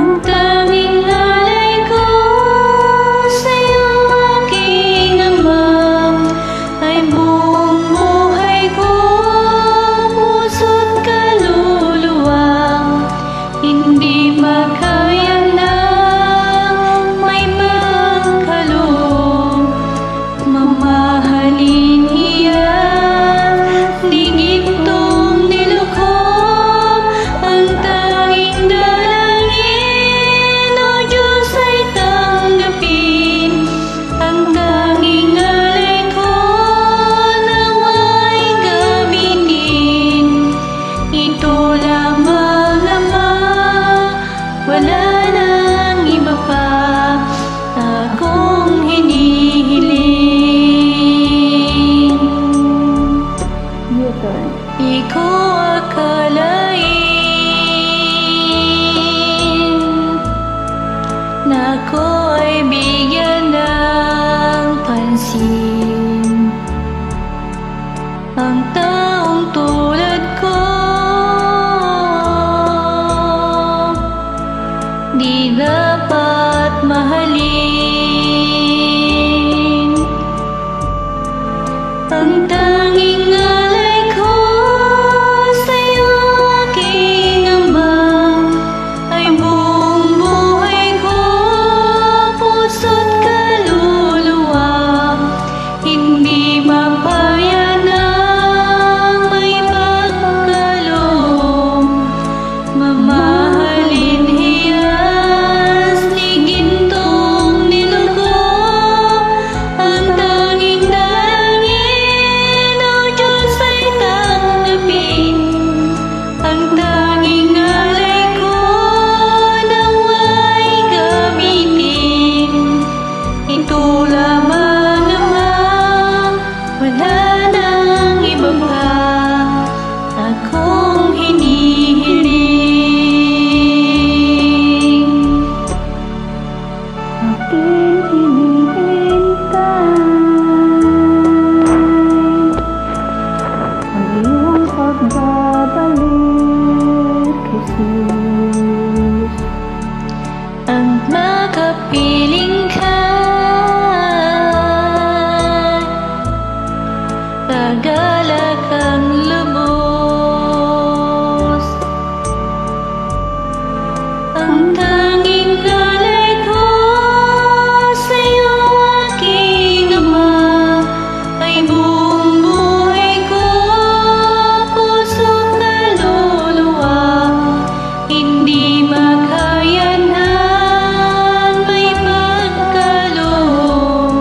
Ang tanging alay ko sa'yo, aking Ama, ay buong buhay ko, puso't kaluluwa. Hindi makaya na may pagkaloob, mamahalin iyan, di gintong nilukob. Ang tanging dalangin, O Diyos, ay tanggapin. Ang tanging alay ko, nawa'y gamitin. Ito lamang, Ama, wala nang iba pa akong hinihiling. Di ko akalain na ako ay bigyan ng pansin. Ang taong tulad ko, di dapat mahalin. Ang tanging alay ko sa'yo, aking Ama, ay buong buhay ko, puso't kaluluwa. Hindi mapayanang may pagkaloob, mamahalin hiyas, di gintong nilukob. Ang tanging dalangin, O Diyos, ay tanggapin. Ang tanging alay ko, nawa'y gamitin. Ito lamang, Ama, wala nang iba pa akong hinihiling. Aking hinihintay ang iyong pagbabalik, Jesus. Ang makapiling ka, tagalak ang lubos. Ang tanging alay ko sa'yo, aking Ama, ay buong buhay ko, puso't kaluluwa. Hindi makayanan may pagkaloob,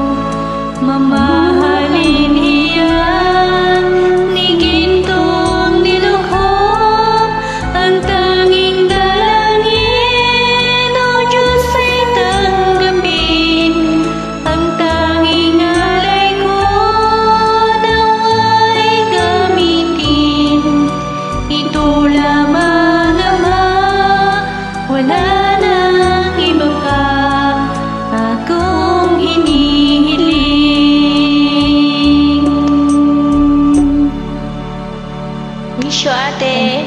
mamahalin iyan, di gintong nilukob. Ang tanging dalangin, O Diyos, ay tanggapin. Ang tanging alay ko, nawa'y gamitin. Ito lamang, Ama, wala nang iba pa akong hinihiling. Wish you, ate.